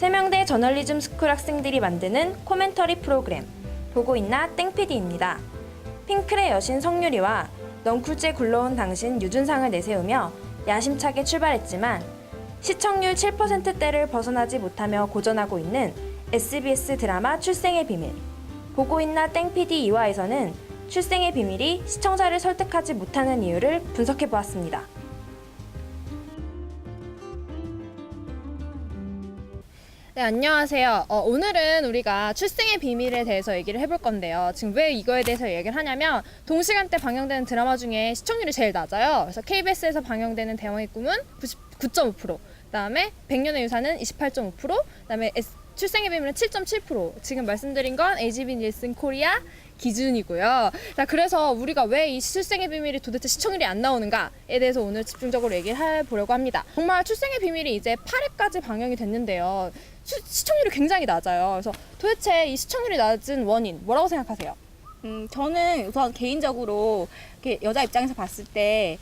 세명대 저널리즘 스쿨 학생들이 만드는 코멘터리 프로그램 보고 있나 땡PD입니다. 핑클의 여신 성유리와 넝쿨째 굴러온 당신 유준상을 내세우며 야심차게 출발했지만 시청률 7%대를 벗어나지 못하며 고전하고 있는 SBS 드라마 출생의 비밀. 보고 있나 땡PD 2화에서는 출생의 비밀이 시청자를 설득하지 못하는 이유를 분석해보았습니다. 네, 안녕하세요. 오늘은 우리가 출생의 비밀에 대해서 얘기를 해볼 건데요. 지금 왜 이거에 대해서 얘기를 하냐면 동시간대 방영되는 드라마 중에 시청률이 제일 낮아요. 그래서 KBS에서 방영되는 대왕의 꿈은 99.5%, 그다음에 백년의 유산은 28.5%, 그다음에 출생의 비밀은 7.7%. 지금 말씀드린 건 HB 닐슨 코리아 기준이고요. 자, 그래서 우리가 왜 이 출생의 비밀이 도대체 시청률이 안 나오는가에 대해서 오늘 집중적으로 얘기를 해보려고 합니다. 정말 출생의 비밀이 이제 8회까지 방영이 됐는데요. 시청률이 굉장히 낮아요. 그래서 도대체 이 시청률이 낮은 원인 뭐라고 생각하세요? 저는 우선 개인적으로 이렇게 여자 입장에서 봤을 때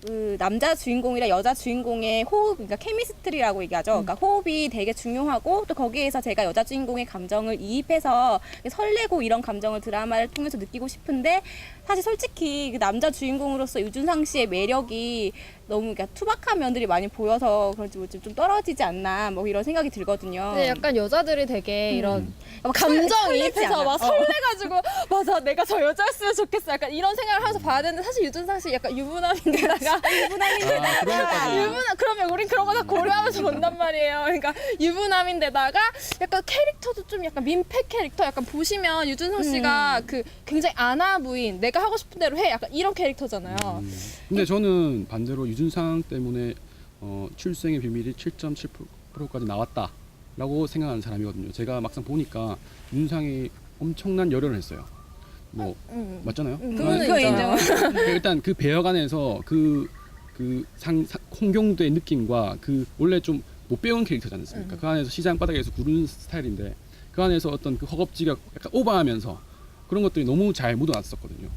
그 남자 주인공이랑 여자 주인공의 호흡, 그러니까 케미스트리라고 얘기하죠. 그러니까 호흡이 되게 중요하고 또 거기에서 제가 여자 주인공의 감정을 이입해서 설레고 이런 감정을 드라마를 통해서 느끼고 싶은데 사실 솔직히 그 남자 주인공으로서 유준상 씨의 매력이 너무 그러니까 투박한 면들이 많이 보여서 그런지 뭐 좀 떨어지지 않나 뭐 이런 생각이 들거든요. 근데 약간 여자들이 되게 이런 감정이입해서 막 설레가지고 맞아 내가 저 여자였으면 좋겠어 약간 이런 생각을 하면서 봐야 되는데 사실 유준상 씨 약간 유부남인데다가 그러면 우린 그런 거 다 고려하면서 본단 말이에요. 그러니까 유부남인데다가 약간 캐릭터도 좀 약간 민폐 캐릭터 약간 보시면 유준상 씨가 그 굉장히 아나 부인 내가 하고 싶은 대로 해 약간 이런 캐릭터잖아요. 근데 저는 반대로 유준상 때문에 출생의 비밀이 7.7%까지 나왔다라고 생각하는 사람이거든요. 제가 막상 보니까 유준상이 엄청난 열연을 했어요. 뭐 맞잖아요. 그거는 인정. 일단 그 배역안에서 홍경도의 느낌과 그 원래 좀 못 배운 캐릭터지 않습니까? 그 안에서 시장 바닥에서 구르는 스타일인데 그 안에서 어떤 그 허겁지겁 약간 오버하면서 그런 것들이 너무 잘 묻어났었거든요.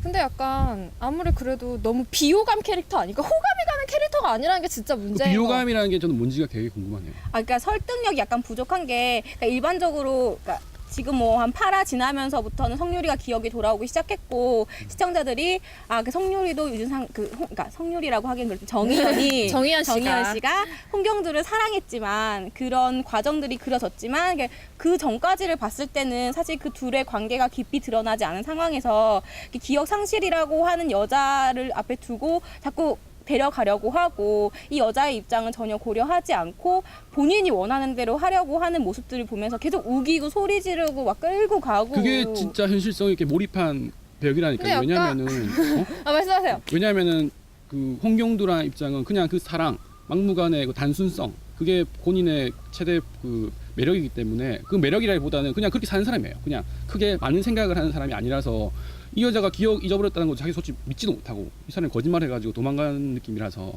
근데 약간 아무리 그래도 너무 비호감 캐릭터 아니까 호감이 가는 캐릭터가 아니라는 게 진짜 그 문제예요. 비호감이라는 게 저는 뭔지가 되게 궁금하네요. 그러니까 설득력이 약간 부족한 게 그러니까 일반적으로 그러니까 지금 뭐 한 8화 지나면서부터는 성유리가 기억이 돌아오기 시작했고 시청자들이 그 성유리도 유준상 그러니까 성유리라고 하긴 그렇지 정희연이 정희연 씨가 홍경두를 사랑했지만 그런 과정들이 그려졌지만 그 전까지를 봤을 때는 사실 그 둘의 관계가 깊이 드러나지 않은 상황에서 기억 상실이라고 하는 여자를 앞에 두고 자꾸 데려가려고 하고 이 여자의 입장은 전혀 고려하지 않고 본인이 원하는 대로 하려고 하는 모습들을 보면서 계속 우기고 소리 지르고 막 끌고 가고 그게 진짜 현실성 있게 몰입한 배역이라니까요. 근데 약간- 왜냐면은 말씀하세요. 왜냐면은 그 홍경두라는 입장은 그냥 그 사랑, 막무가내 그 단순성 그게 본인의 최대 그 매력이기 때문에 그 매력이라기보다는 그냥 그렇게 사는 사람이에요. 그냥 크게 많은 생각을 하는 사람이 아니라서 이 여자가 기억 잊어버렸다는 거 자기 솔직히 믿지도 못하고 이 사람이 거짓말해가지고 도망가는 느낌이라서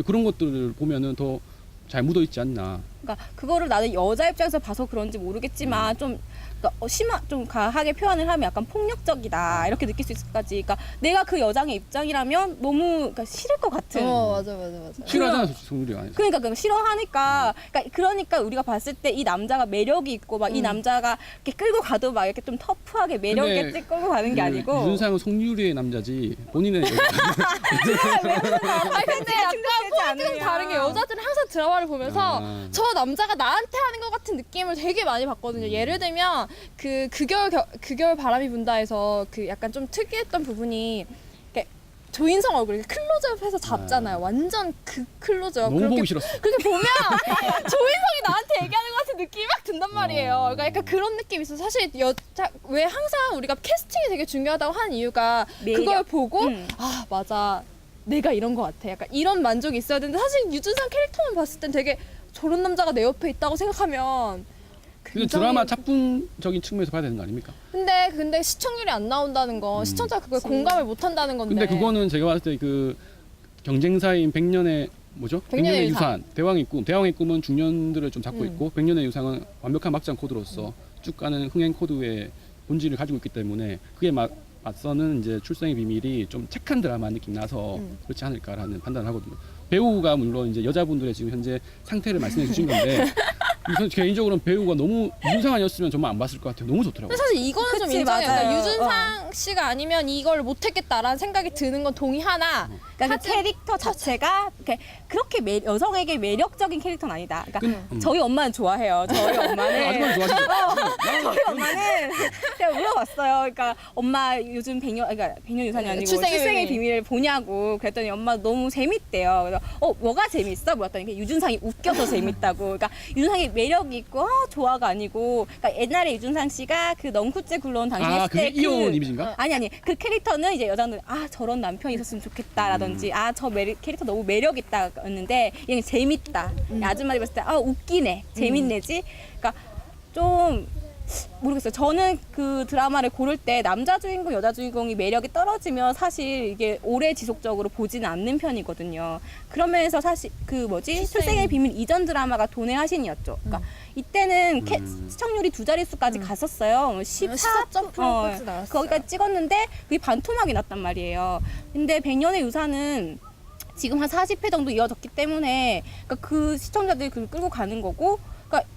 그런 것들을 보면은 더 잘 묻어있지 않나. 그러니까 그거를 나는 여자 입장에서 봐서 그런지 모르겠지만 좀 그러니까 좀 가하게 표현을 하면 약간 폭력적이다 이렇게 느낄 수 있을까지. 그러니까 내가 그 여장의 입장이라면 너무 그러니까 싫을 것 같은. 맞아. 싫어하잖아, 솔직히 성률이 안에서. 그러니까 싫어하니까 그러니까 우리가 봤을 때 이 남자가 매력이 있고 막 이 남자가 이렇게 끌고 가도 막 이렇게 좀 터프하게 매력 있게 끌고 가는 게 아니고 유준상은 송유리의 남자지 본인의 근데 약간 포인트가 다른 게 여자들은 항상 드라마를 보면서 저 남자가 나한테 하는 것 같은 느낌을 되게 많이 받거든요. 예를 들면 그 그겨울 바람이 분다에서 그 약간 좀 특이했던 부분이 조인성 얼굴 클로즈업해서 잡잖아요. 완전 그 클로즈업. 너무 보기 싫었어. 그렇게 보면 조인성이 나한테 얘기하는 것 같은 느낌이 막 든단 말이에요. 그러니까 약간 그런 느낌이 있어서 사실 왜 항상 우리가 캐스팅이 되게 중요하다고 하는 이유가 매력. 그걸 보고 맞아 내가 이런 것 같아. 약간 이런 만족이 있어야 되는데 사실 유준상 캐릭터만 봤을 땐 되게 저런 남자가 내 옆에 있다고 생각하면 근데 드라마 작품적인 측면에서 봐야 되는 거 아닙니까? 근데 시청률이 안 나온다는 건 시청자가 그걸 공감을 못 한다는 건데. 근데 그거는 제가 봤을 때 그 경쟁사인 백년의 백년의 유산, 대왕의 꿈은 중년들을 좀 잡고 있고 백년의 유상은 완벽한 막장 코드로서 쭉 가는 흥행 코드의 본질을 가지고 있기 때문에 그게 맞서는 이제 출생의 비밀이 좀 착한 드라마 느낌 나서 그렇지 않을까라는 판단을 하거든요. 배우가 물론 이제 여자분들의 지금 현재 상태를 말씀해 주신 건데 저는 개인적으로는 배우가 너무 유준상 아니었으면 정말 안 봤을 것 같아요. 너무 좋더라고요. 근데 사실 이거는 좀 그치, 인정해요. 맞아요. 그러니까 유준상 씨가 아니면 이걸 못했겠다라는 생각이 드는 건 동의하나 그러니까 그 캐릭터 자체가 그렇게 여성에게 매력적인 캐릭터는 아니다. 그러니까 저희 엄마는 좋아해요. 저희 엄마는 아줌마 좋아하시죠? 저희 엄마는 제가 물어봤어요. 그러니까 엄마 요즘 그러니까 백년유산이 아니고 출생의 출생의 비밀. 비밀을 보냐고 그랬더니 엄마 너무 재밌대요. 그래서 뭐가 재밌어? 물었더니 유준상이 웃겨서 재밌다고. 그러니까 유준상이 매력이 있고 조화가 아니고 그러니까 옛날에 유준상 씨가 그 넝쿠째 굴러온 당신 아, 했을 그게 때 이혼 이미지인가? 아니 그 캐릭터는 이제 여자들 저런 남편이 있었으면 좋겠다라든지 저 캐릭터 너무 매력 있다였는데 얘는 재밌다. 아줌마들이 봤을 때 웃기네, 재밌네지. 그러니까 좀 모르겠어요. 저는 그 드라마를 고를 때 남자 주인공, 여자 주인공이 매력이 떨어지면 사실 이게 오래 지속적으로 보지는 않는 편이거든요. 그러면서 사실 출생의 비밀 이전 드라마가 돈의 화신이었죠. 그러니까 이때는 시청률이 2자릿수까지 갔었어요. 14.8% 나왔어요. 거기까지 찍었는데 그게 반토막이 났단 말이에요. 근데 백년의 유산은 지금 한 40회 정도 이어졌기 때문에 그러니까 그 시청자들이 그걸 끌고 가는 거고 그러니까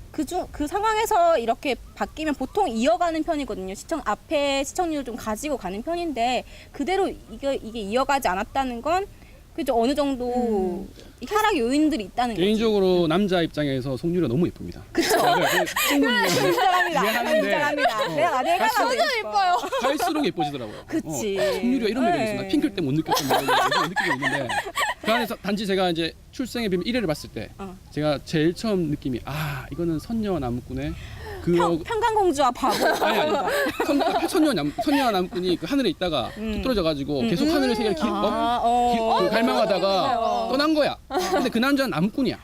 그 상황에서 이렇게 바뀌면 보통 이어가는 편이거든요. 앞에 시청률을 좀 가지고 가는 편인데 그대로 이게 이어가지 않았다는 건 그죠 어느 정도 하락 요인들이 있다는 거죠. 개인적으로 남자 입장에서 송유리가 너무 예쁩니다. 그쵸. 인정합니다. 이해하는데, 인정합니다. 내가 완전 예뻐요. 갈수록 예뻐지더라고요. 그치. 송유리가 이런 매력이 있어. 나 네. 핑클 때 못 느꼈던 매력을 요즘 느끼고 있는데 그 안에서 단지 제가 이제 출생의 비밀 1회를 봤을 때 제가 제일 처음 느낌이 이거는 선녀와 나무꾼의 평강공주와 바보. 아니 선녀와 나무꾼이 그 하늘에 있다가 뚝 떨어져가지고 계속 하늘의 세계를 갈망하다가 떠난 거야. 근데 그 남자는 나무꾼이야.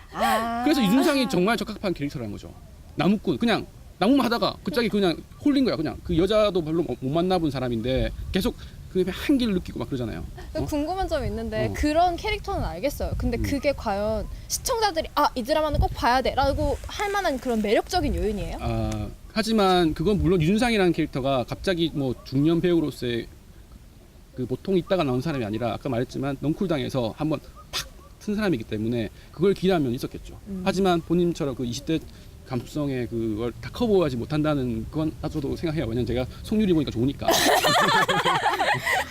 그래서 유준상이 정말 적합한 캐릭터라는 거죠. 나무꾼 그냥 나무만 하다가 갑자기 그냥 홀린 거야. 그냥 그 여자도 별로 못 만나본 사람인데 계속 그 한기를 느끼고 막 그러잖아요. 궁금한 점이 있는데 그런 캐릭터는 알겠어요. 근데 그게 과연 시청자들이 이 드라마는 꼭 봐야 돼라고 할 만한 그런 매력적인 요인이에요? 하지만 그건 물론 유준상이라는 캐릭터가 갑자기 뭐 중년 배우로서의 그 보통 있다가 나온 사람이 아니라 아까 말했지만 넝쿨당에서 한번 팍 튼 사람이기 때문에 그걸 기대한 면이 있었겠죠. 하지만 본인처럼 그 20대 감수성에 그걸 다 커버하지 못한다는 건 나도 생각해요. 왜냐면 제가 송유리 보니까 좋으니까.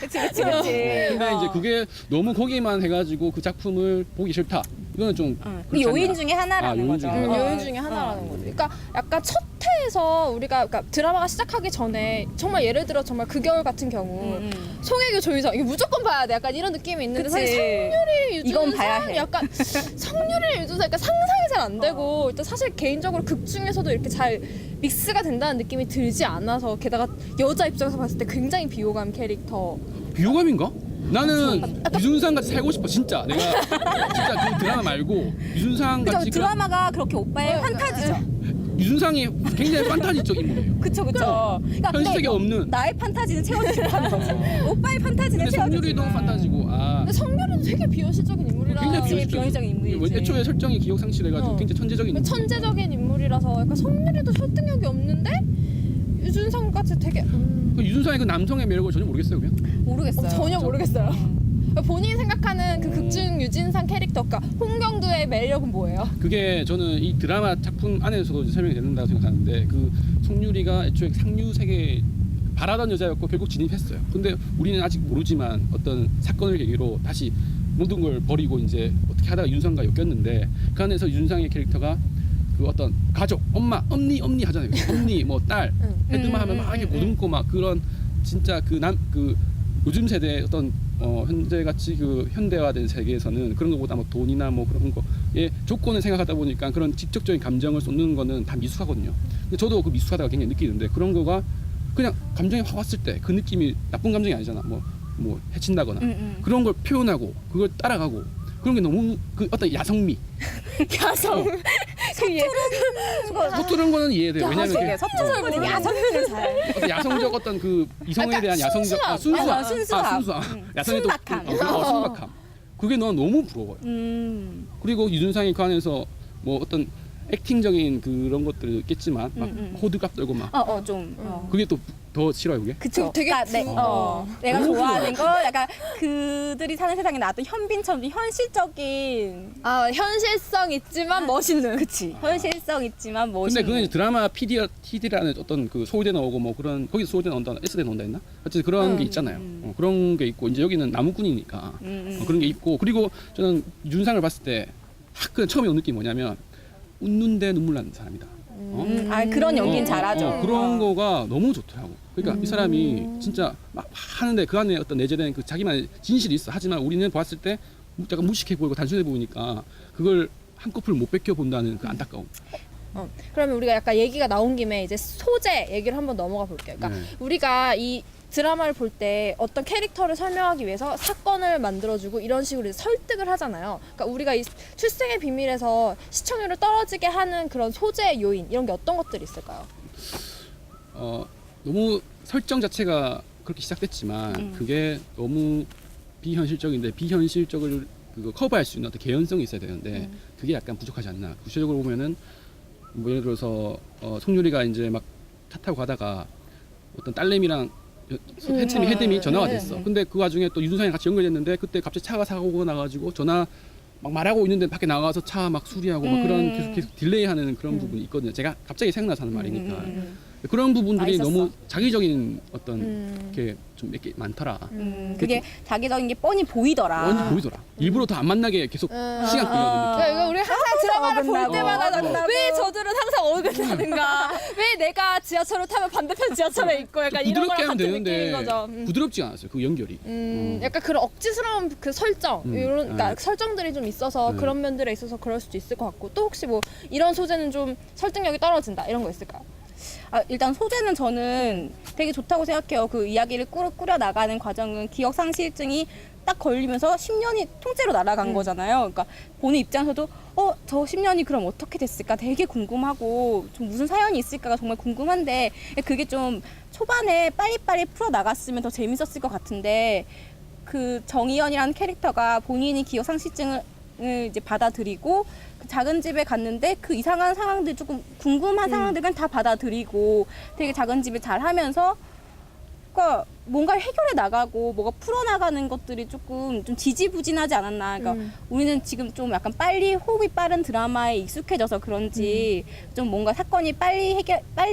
그치. 근데 이제 그게 너무 거기만 해가지고 그 작품을 보기 싫다. 이거는 좀 그 요인 중에 하나라는 요인 거죠. 중에 요인 중에 하나라는 거지. 그러니까 약간 첫 회에서 우리가 그러니까 드라마가 시작하기 전에 정말 예를 들어 정말 그 겨울 같은 경우 송혜교 조유정 이거 무조건 봐야 돼. 약간 이런 느낌이 있는데 그치. 사실 성유리 이건 봐야 유준상 해. 약간 성유리 유준상 약간 상상이 잘 안 되고 일단 사실 개인적으로 극 중에서도 이렇게 잘 믹스가 된다는 느낌이 들지 않아서 게다가 여자 입장에서 봤을 때 굉장히 비호감 캐릭터. 비호감인가? 나는 유준상 같이 살고 싶어 진짜. 내가 진짜 그 드라마 말고 유준상 그죠 같이 드라마가 그렇게 오빠의 판타지죠. 유준상이 굉장히 판타지적 인물이에요. 그쵸. 그러니까 현실에 근데 없는. 나의 판타지는 채워주지 못하는 거지. 오빠의 판타지는 근데 채워주지. 성유리도 판타지고 근데 성유리는 되게 비현실적인 인물이라 굉장히 비현실적인 인물이지. 애초에 설정이 기억 상실해가지고 굉장히 천재적인 인물. 천재적인 인물이라서 약간 성유리도 설득력이 없는데 유준상 같이 되게 그 유준상의 그 남성의 매력을 전혀 모르겠어요 그냥. 모르겠어요. 전혀 모르겠어요. 본인이 생각하는 그 극중 유진상 캐릭터, 그러니까 홍경두의 매력은 뭐예요? 그게 저는 이 드라마 작품 안에서도 이제 설명이 된다고 생각하는데 그 송유리가 애초에 상류 세계에 바라던 여자였고 결국 진입했어요. 근데 우리는 아직 모르지만 어떤 사건을 계기로 다시 모든 걸 버리고 이제 어떻게 하다가 윤상과 엮였는데 그 안에서 윤상의 캐릭터가 그 어떤 가족, 엄마, 엄니 하잖아요. 엄니, 뭐 딸, 헤드만 하면 막 이렇게 보듬고 막 그런 진짜 그 요즘 세대의 어떤 현재 같이 그 현대화된 세계에서는 그런 것보다 뭐 돈이나 뭐 그런 거의 조건을 생각하다 보니까 그런 직접적인 감정을 쏟는 거는 다 미숙하거든요. 근데 저도 그 미숙하다가 굉장히 느끼는데 그런 거가 그냥 감정이 확 왔을 때 그 느낌이 나쁜 감정이 아니잖아. 뭐 해친다거나 그런 걸 표현하고 그걸 따라가고 그런 게 너무 그 어떤 야성미. 서투른 거는 이해돼요. 왜냐면 이게 서투설보는 야성미를 잘. 어떤 야성적 어떤 그 이성에 대한 야성적 순수함. 야성의 또 순박함. 그게 난 너무 부러워요. 그리고 유준상이 그 안에서 뭐 어떤 액팅적인 그런 것들이 있겠지만 막 호들갑 떨고 막 좀. 그게 또 더 싫어요 그게? 그쵸. 되게 그러니까 내가 너무 좋아하는 거 약간 그들이 사는 세상에 나왔던 현빈처럼 좀 현실적인 아 현실성 있지만 멋있는. 그치 현실성 있지만 근데 멋있는 그건 이제 드라마 PD라는 어떤 그 서울대 나오고 뭐 그런 거기서 서울대 나온다, S대 나온다 했나? 하여튼 그런 게 있잖아요. 그런 게 있고 이제 여기는 나무꾼이니까 그런 게 있고 그리고 저는 윤상을 봤을 때 그 처음에 온 느낌이 뭐냐면 웃는데 눈물 나는 사람이다. 그런 연기는 잘하죠. 그런 거가 너무 좋더라고. 그러니까 이 사람이 진짜 막 하는데 그 안에 어떤 내재된 그 자기만의 진실이 있어. 하지만 우리는 봤을 때 약간 무식해 보이고 단순해 보이니까 그걸 한꺼풀 못 뺏겨 본다는 그 안타까움. 그러면 우리가 약간 얘기가 나온 김에 이제 소재 얘기를 한번 넘어가 볼게요. 그러니까 네. 우리가 이 드라마를 볼 때 어떤 캐릭터를 설명하기 위해서 사건을 만들어주고 이런 식으로 이제 설득을 하잖아요. 그러니까 우리가 이 출생의 비밀에서 시청률을 떨어지게 하는 그런 소재 요인 이런 게 어떤 것들이 있을까요? 너무 설정 자체가 그렇게 시작됐지만 그게 너무 비현실적인데 비현실적을 그거 커버할 수 있는 어떤 개연성이 있어야 되는데 그게 약간 부족하지 않나. 구체적으로 보면은 뭐 예를 들어서 송유리가 이제 막 차 타고 가다가 어떤 딸내미랑 해dem이 전화가 됐어. 근데 그 와중에 또 유준상이 같이 연결됐는데 그때 갑자기 차가 사고가 나가지고 전화 막 말하고 있는데 밖에 나가서 차 막 수리하고 막 그런 계속 딜레이하는 그런 부분이 있거든요. 제가 갑자기 생각나서 하는 말이니까. 그런 부분들이 있었어. 너무 자기적인 어떤 게 좀 몇 개 많더라. 그게 자기적인 게 뻔히 보이더라. 완전 보이더라. 일부러 더 안 만나게 계속 시간 끌려는 느낌. 야, 이거 우리 항상 드라마를 볼 어긋나고. 때마다 왜 저들은 항상 어긋나는가? 왜 내가 지하철을 타면 반대편 지하철에 있고 약간 이런 부드럽게 거랑 하면 같은 느낌인 되는데 거죠. 부드럽지가 않았어요. 그 연결이. 약간 그런 억지스러운 그 설정 이런 그러니까 네. 설정들이 좀 있어서 네. 그런 면들에 있어서 그럴 수도 있을 것 같고 또 혹시 뭐 이런 소재는 좀 설득력이 떨어진다 이런 거 있을까요? 일단 소재는 저는 되게 좋다고 생각해요. 그 이야기를 꾸려 나가는 과정은 기억상실증이 딱 걸리면서 10년이 통째로 날아간 거잖아요. 그러니까 보는 입장에서도 저 10년이 그럼 어떻게 됐을까 되게 궁금하고 좀 무슨 사연이 있을까가 정말 궁금한데 그게 좀 초반에 빨리빨리 풀어 나갔으면 더 재밌었을 것 같은데 그 정희연이라는 캐릭터가 본인이 기억상실증을 이제 받아들이고 그 작은 집에 갔는데 그 이상한 상황들 조금 궁금한 상황들은 다 받아들이고 되게 작은 집에 잘 하면서 그러니까 뭔가 해결해 나가고 뭐가 풀어나가는 것들이 조금 좀 지지부진하지 않았나. 그러니까 우리는 지금 좀 약간 빨리 호흡이 빠른 드라마에 익숙해져서 그런지 좀 뭔가 사건이 빨리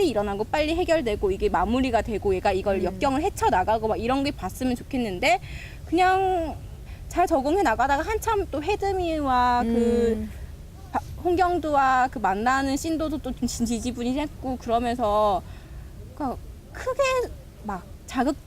일어나고 빨리 해결되고 이게 마무리가 되고 얘가 이걸 역경을 헤쳐나가고 막 이런 게 봤으면 좋겠는데 그냥 잘 적응해 나가다가 한참 또 해드미와 그 홍경두와 그 만나는 씬도 또 좀 지지부진했고 그러면서 그러니까 크게 막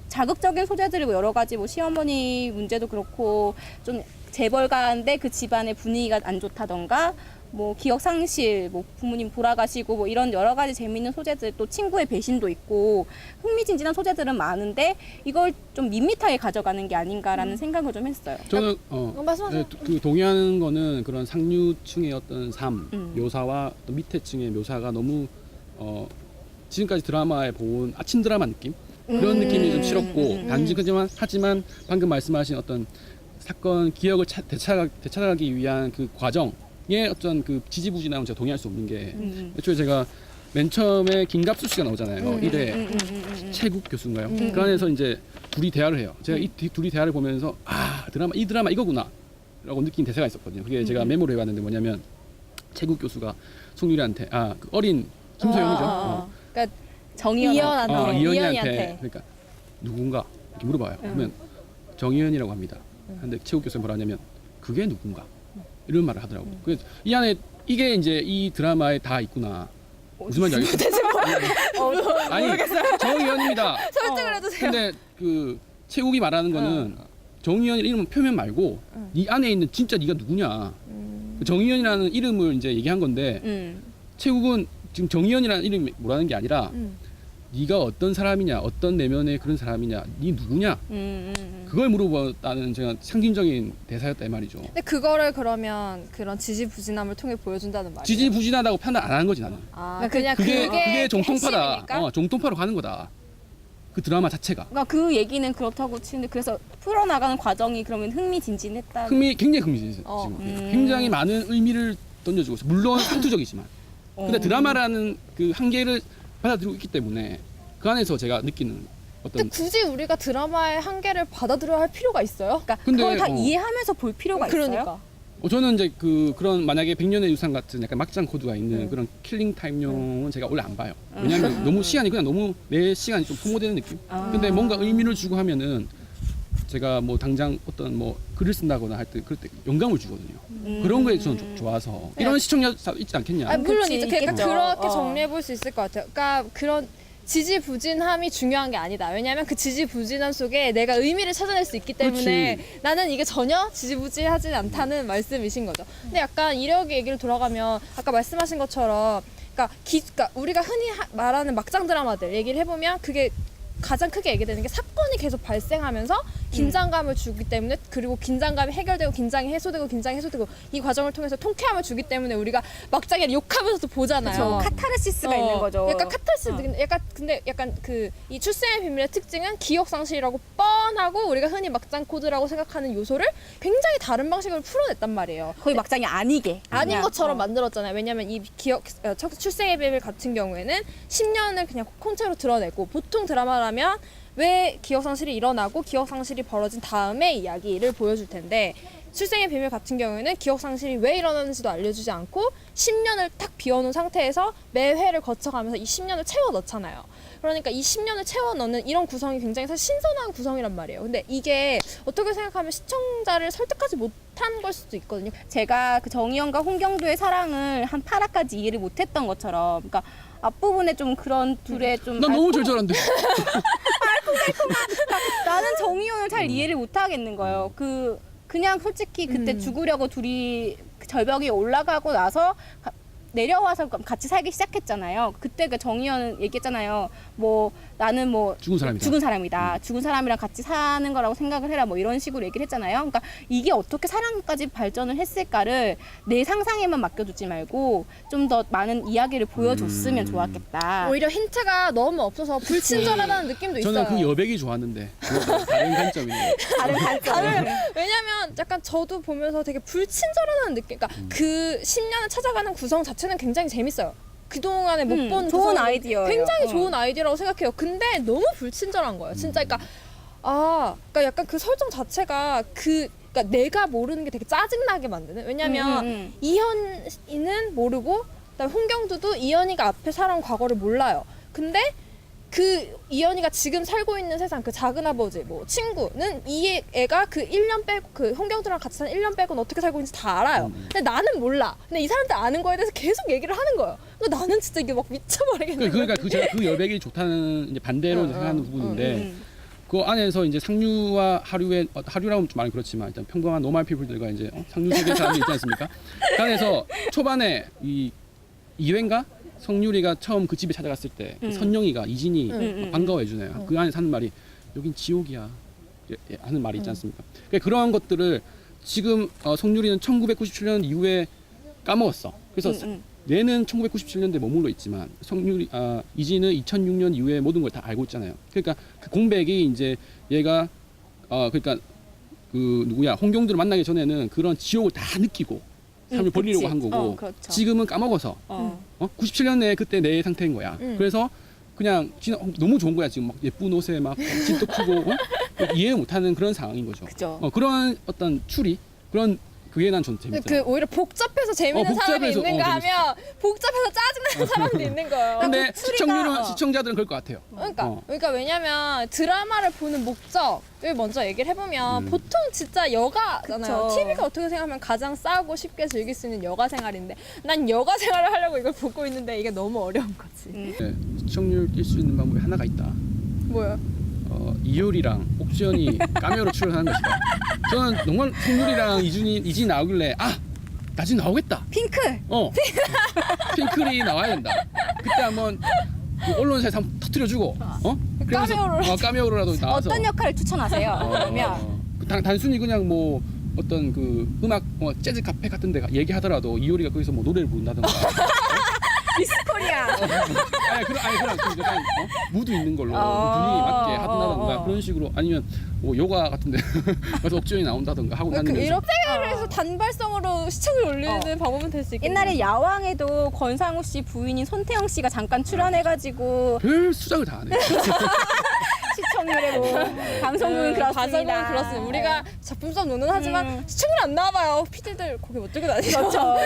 자극적인 소재들이 뭐 여러 가지 뭐 시어머니 문제도 그렇고 좀 재벌가인데 그 집안의 분위기가 안 좋다던가 뭐 기억 상실, 뭐 부모님 돌아가시고 뭐 이런 여러 가지 재미있는 소재들 또 친구의 배신도 있고 흥미진진한 소재들은 많은데 이걸 좀 밋밋하게 가져가는 게 아닌가라는 생각을 좀 했어요. 저는 말씀하세요. 그 동의하는 거는 그런 상류층의 어떤 삶 묘사와 또 밑에 층의 묘사가 너무 지금까지 드라마에 본 아침 드라마 느낌 그런 느낌이 좀 싫었고 단지 하지만 방금 말씀하신 어떤 사건 기억을 되찾아가기 위한 그 과정의 어떤 그 지지부진함은 제가 동의할 수 없는 게 애초에 제가 맨 처음에 김갑수 씨가 나오잖아요. 1회 최국 교수인가요? 그 안에서 이제 둘이 대화를 해요. 제가 이 둘이 대화를 보면서 이 드라마 이거구나 라고 느낀 대사가 있었거든요. 그게 제가 메모를 해봤는데 뭐냐면 최국 교수가 송유리한테 그 어린 김소영이죠. 그러니까 정희연한테 이현이한테 그러니까 누군가 이렇게 물어봐요. 그러면 정희연이라고 합니다. 근데 최국 교수는 뭐라 하냐면 그게 누군가 이런 말을 하더라고요. 그래서 이 안에 이게 이제 이 드라마에 다 있구나. 무슨 말인지 알겠어요? 아니 정희연입니다. 설득을 해주세요. 근데 그 최국이 말하는 거는 정희연 이름 표면 말고 이 안에 있는 진짜 네가 누구냐. 그 정희연이라는 이름을 이제 얘기한 건데 최국은 지금 정희연이라는 이름이 뭐라는 게 아니라 네가 어떤 사람이냐, 어떤 내면의 그런 사람이냐, 네 누구냐 그걸 물어봤다는 제가 상징적인 대사였다 이 말이죠. 근데 그거를 그러면 그런 지지부진함을 통해 보여준다는 말이에요. 지지부진하다고 판단 안 하는 거지 나는. 그냥 그게 정통파다. 핵심이니까? 정통파로 가는 거다. 그 드라마 자체가. 그러니까 그 얘기는 그렇다고 치는데 그래서 풀어나가는 과정이 그러면 흥미진진했다. 굉장히 흥미진진해요. 지금. 굉장히 많은 의미를 던져주고 있어요. 물론 상투적이지만. 근데 드라마라는 그 한계를 받아들이고 있기 때문에 그 안에서 제가 느끼는 근데 어떤 굳이 우리가 드라마의 한계를 받아들여야 할 필요가 있어요? 그러니까 근데, 그걸 다 어. 이해하면서 볼 필요가 있어요. 그러니까. 저는 이제 그런 만약에 100년의 유산 같은 약간 막장 코드가 있는 그런 킬링 타임용은 제가 원래 안 봐요. 왜냐하면 너무 시간이 그냥 너무 내 시간이 좀 소모되는 느낌. 근데 뭔가 의미를 주고 하면은 제가 뭐 당장 어떤 뭐 글을 쓴다거나 할 때 그럴 때 영감을 주거든요. 그런 거에 저는 좋아서 이런 시청자 있지 않겠냐. 물론 그치, 이제 그러니까 있겠죠. 그렇게 어. 정리해 볼 수 있을 것 같아요. 그러니까 그런 지지부진함이 중요한 게 아니다. 왜냐하면 그 지지부진함 속에 내가 의미를 찾아낼 수 있기 때문에 그렇지. 나는 이게 전혀 지지부진하지 않다는 말씀이신 거죠. 근데 약간 이력의 얘기를 돌아가면 아까 말씀하신 것처럼 그러니까 우리가 흔히 말하는 막장 드라마들 얘기를 해보면 그게 가장 크게 얘기되는 게 사건이 계속 발생하면서 긴장감을 주기 때문에 그리고 긴장감이 해결되고 긴장이 해소되고 이 과정을 통해서 통쾌함을 주기 때문에 우리가 막장에 욕하면서도 보잖아요. 그렇죠. 카타르시스가 있는 거죠. 약간 카타르시스, 약간 그 이 출생의 비밀의 특징은 기억 상실이라고 뻔하고 우리가 흔히 막장 코드라고 생각하는 요소를 굉장히 다른 방식으로 풀어냈단 말이에요. 거의 막장이 아니게. 아닌 그냥, 것처럼 만들었잖아요. 왜냐면 이 출생의 비밀 같은 경우에는 10년을 그냥 통째로 드러내고 보통 드라마라면 왜 기억상실이 일어나고 기억상실이 벌어진 다음에 이야기를 보여줄 텐데 출생의 비밀 같은 경우에는 기억상실이 왜 일어나는지도 알려주지 않고 10년을 딱 비워놓은 상태에서 매 회를 거쳐가면서 이 10년을 채워 넣잖아요. 그러니까 이 10년을 채워 넣는 이런 구성이 굉장히 사실 신선한 구성이란 말이에요. 근데 이게 어떻게 생각하면 시청자를 설득하지 못한 걸 수도 있거든요. 제가 그 정희연과 홍경도의 사랑을 한 8화까지 이해를 못했던 것처럼, 그러니까 앞부분에 좀 그런 둘의 좀 난 너무 절절한데. 나는 정희연을 잘 이해를 못 하겠는 거예요. 그냥 솔직히 그때 죽으려고 둘이 그 절벽에 올라가고 나서 내려와서 같이 살기 시작했잖아요. 그때 그 정희연 얘기했잖아요. 뭐 나는 뭐 죽은 사람이다. 죽은 사람이랑 같이 사는 거라고 생각을 해라. 뭐 이런 식으로 얘기를 했잖아요. 그러니까 이게 어떻게 사랑까지 발전을 했을까를 내 상상에만 맡겨두지 말고 좀 더 많은 이야기를 보여줬으면 좋았겠다. 오히려 힌트가 너무 없어서 불친절하다는 느낌도 있어요. 저는 그 여백이 좋았는데 그거 다른 관점이네요. 다른 관점. 왜냐면 약간 저도 보면서 되게 불친절하다는 느낌. 그러니까 그 10년을 찾아가는 구성 자체는 굉장히 재밌어요. 그동안에 못 본 좋은 구성이 아이디어예요. 굉장히 좋은 아이디어라고 생각해요. 근데 너무 불친절한 거예요. 진짜 그러니까 약간 그 설정 자체가 그러니까 내가 모르는 게 되게 짜증나게 만드는. 왜냐면 이현이는 모르고 그다음에 홍경두도 이현이가 앞에 살아온 과거를 몰라요. 근데 그 이현이가 지금 살고 있는 세상, 그 작은아버지, 뭐 친구는 이 애가 그 1년 빼고 그 홍경두랑 같이 사는 1년 빼고는 어떻게 살고 있는지 다 알아요. 근데 나는 몰라. 근데 이 사람들 아는 거에 대해서 계속 얘기를 하는 거예요. 그러니까 나는 진짜 이게 막 미쳐버리겠는 거예요. 그러니까 제가 그 여백이 좋다는 이제 반대로 생각하는 부분인데 그 안에서 이제 상류와 하류라면 좀 말은 그렇지만 일단 평범한 노말 피플들과 이제 상류 세계 사람이 있지 않습니까? 그 안에서 초반에 이 2회인가? 성유리가 처음 그 집에 찾아갔을 때 선영이가 이진이 반가워해 주네요. 그 안에 사는 말이 여긴 지옥이야 하는 말이 있지 않습니까? 그러니까 그런 것들을 지금 성유리는 1997년 이후에 까먹었어. 그래서 뇌는 1997년대에 머물러 있지만 이진은 2006년 이후에 모든 걸 다 알고 있잖아요. 그러니까 그 공백이 이제 얘가 그러니까 그 누구야 홍경두를 만나기 전에는 그런 지옥을 다 느끼고 삶을 버리려고 한 거고 그렇죠. 지금은 까먹어서 97년에 그때 내 상태인 거야. 그래서 그냥 너무 좋은 거야. 지금 막 예쁜 옷에 막 집도 크고 이해 못하는 그런 상황인 거죠. 그죠. 그런 어떤 추리 그런 그게 난 전 재밌더라고요. 그 오히려 복잡해서 재밌는 사람이 복잡해서, 있는가 하면 복잡해서 짜증나는 사람도 있는 거예요. 근데 추리가, 시청자들은 그럴 것 같아요. 그러니까 왜냐면 드라마를 보는 목적을 먼저 얘기를 해보면 보통 진짜 여가잖아요. 그쵸. TV가 어떻게 생각하면 가장 싸고 쉽게 즐길 수 있는 여가 생활인데 난 여가 생활을 하려고 이걸 보고 있는데 이게 너무 어려운 거지. 네, 시청률 뛸 수 있는 방법이 하나가 있다. 뭐야? 이효리랑 옥주현이 카메오로 출연하는 것이다. 저는 정말 성유리랑 이진이 나오길래 나중에 나오겠다. 핑크. 핑클이 나와야 된다. 그때 한번 그 언론사에서 한번 터뜨려주고 카메오로라도 나와서 어떤 역할을 추천하세요? 그러면 단순히 그냥 뭐 어떤 그 음악 재즈 카페 같은 데 얘기하더라도 이효리가 거기서 뭐 노래를 부른다든가 미스코리아. 그런 좀 약간 무드 있는 걸로 어. 분위기 맞게 하든다던가 어. 그런 식으로 아니면 뭐 요가 같은데 가서 억지연이 나온다던가 하고 다니면서 이렇게 해서 단발성으로 시청률 올리는 방법은 될 수 있겠네요. 옛날에 야왕에도 권상우 씨 부인인 손태영 씨가 잠깐 출연해가지고 별 수작을 다 하네. 시청률에 뭐 방송국은 그렇습니다. 가성은 그렇습니다. 우리가 작품성 논문하지만 시청률 안 나와봐요. PD들 고개 못 들고 다니죠. 그렇죠.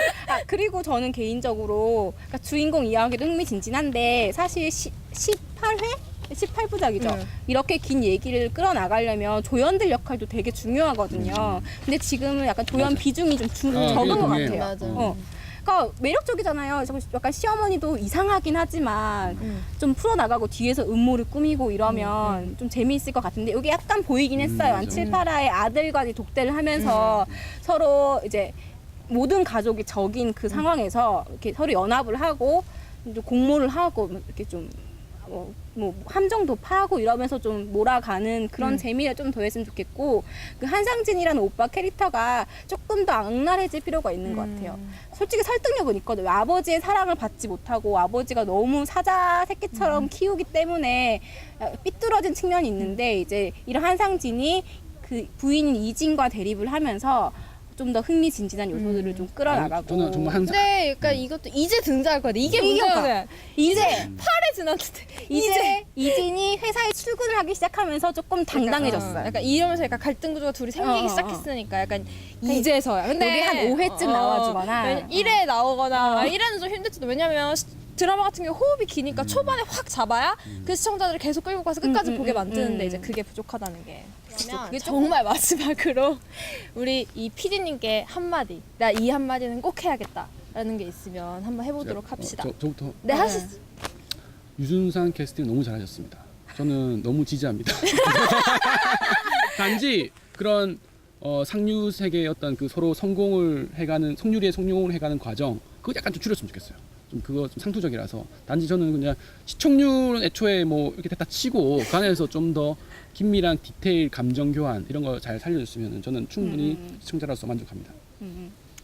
그리고 저는 개인적으로 그러니까 주인공 이야기도 흥미진진한데 사실 18회? 18부작이죠. 이렇게 긴 얘기를 끌어나가려면 조연들 역할도 되게 중요하거든요. 근데 지금은 약간 조연 맞아. 비중이 좀 적은 것 동의해요. 같아요. 맞아요. 그러니까 매력적이잖아요. 그래서 약간 시어머니도 이상하긴 하지만 좀 풀어나가고 뒤에서 음모를 꾸미고 이러면 좀 재미있을 것 같은데 여기 약간 보이긴 했어요. 한 맞아. 7, 8화의 아들과 이제 독대를 하면서 서로 이제 모든 가족이 적인 그 상황에서 이렇게 서로 연합을 하고 이제 공모를 하고 이렇게 좀 뭐 함정도 파고 이러면서 좀 몰아가는 그런 재미를 좀 더했으면 좋겠고 그 한상진이라는 오빠 캐릭터가 조금 더 악랄해질 필요가 있는 것 같아요. 솔직히 설득력은 있거든요. 아버지의 사랑을 받지 못하고 아버지가 너무 사자 새끼처럼 키우기 때문에 삐뚤어진 측면이 있는데 이제 이런 한상진이 그 부인인 이진과 대립을 하면서 좀 더 흥미진진한 요소들을 좀 끌어나가고 저는 정말 항상 근데 그러니까 이것도 이제 등장할 거야. 이게 이게 문제야. 이제 8회 지났는데 이제 이진이 회사에 출근을 하기 시작하면서 조금 당당해졌어요. 약간 이러면서 약간 갈등 구조가 둘이 생기기 시작했으니까 약간 이제서야. 근데 여기 한 5회쯤 나와주거나. 1회 나오거나 1회는 좀 힘들지도 왜냐면 드라마 같은 경우 호흡이 기니까 초반에 확 잡아야 그 시청자들을 계속 끌고 가서 끝까지 보게 만드는데 이제 그게 부족하다는 게. 그러면 그게 정말 마지막으로 우리 이 PD님께 한마디, 나 이 한마디는 꼭 해야겠다라는 게 있으면 한번 해보도록 합시다. 저부터 네, 하시죠. 유준상 캐스팅 너무 잘하셨습니다. 저는 너무 지지합니다. 단지 그런 상류세계의 어떤 그 서로 성공을 해가는 성률의 성공을 해가는 과정 그거 약간 좀 줄였으면 좋겠어요. 좀 그거 좀 상투적이라서 단지 저는 그냥 시청률은 애초에 뭐 이렇게 됐다 치고 그 안에서 좀 더 긴밀한 디테일 감정 교환 이런 거 잘 살려줬으면 저는 충분히 시청자로서 만족합니다.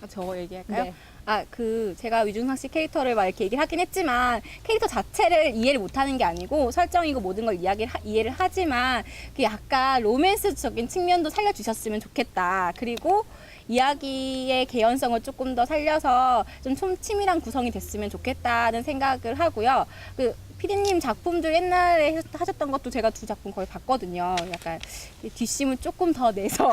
저 얘기할까요? 네. 제가 유준상 씨 캐릭터를 막 이렇게 얘기를 하긴 했지만 캐릭터 자체를 이해를 못하는 게 아니고 설정이고 모든 걸 이해를 하지만 그 약간 로맨스적인 측면도 살려주셨으면 좋겠다. 그리고 이야기의 개연성을 조금 더 살려서 좀 치밀한 구성이 됐으면 좋겠다는 생각을 하고요. 그 피디님 작품들 옛날에 하셨던 것도 제가 2작품 거의 봤거든요. 약간 뒷심을 조금 더 내서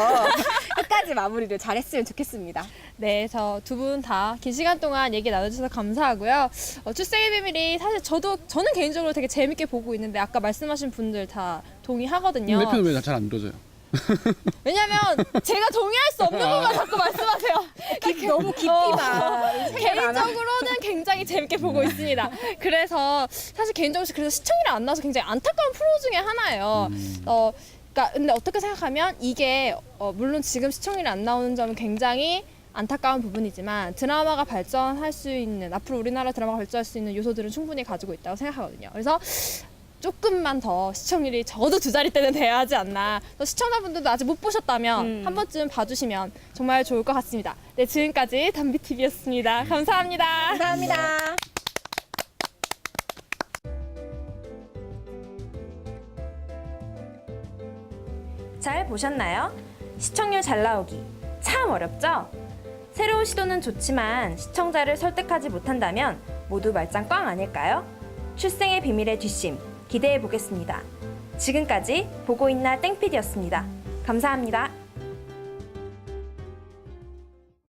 끝까지 마무리를 잘했으면 좋겠습니다. 네, 저 두 분 다 긴 시간 동안 얘기 나눠주셔서 감사하고요. 출생의 비밀이 사실 저는 개인적으로 되게 재밌게 보고 있는데 아까 말씀하신 분들 다 동의하거든요. 내 편은 왜 잘 안 들어줘요? 왜냐면 제가 동의할 수 없는 것만 자꾸 말씀하세요. 너무 깊이 봐. 개인적으로는 굉장히 재밌게 보고 있습니다. 그래서 사실 개인적으로 그래서 시청률이 안 나와서 굉장히 안타까운 프로 중에 하나예요. 그러니까 근데 어떻게 생각하면 이게 물론 지금 시청률이 안 나오는 점은 굉장히 안타까운 부분이지만 드라마가 발전할 수 있는 앞으로 우리나라 드라마가 발전할 수 있는 요소들은 충분히 가지고 있다고 생각하거든요. 그래서 조금만 더 시청률이 적어도 2자릿대는 돼야 하지 않나. 또 시청자분들도 아직 못 보셨다면 한 번쯤 봐주시면 정말 좋을 것 같습니다. 네, 지금까지 담비TV였습니다. 감사합니다. 감사합니다. 잘 보셨나요? 시청률 잘 나오기 참 어렵죠? 새로운 시도는 좋지만 시청자를 설득하지 못한다면 모두 말짱 꽝 아닐까요? 출생의 비밀의 뒷심 기대해 보겠습니다. 지금까지 보고 있나 땡PD였습니다. 감사합니다.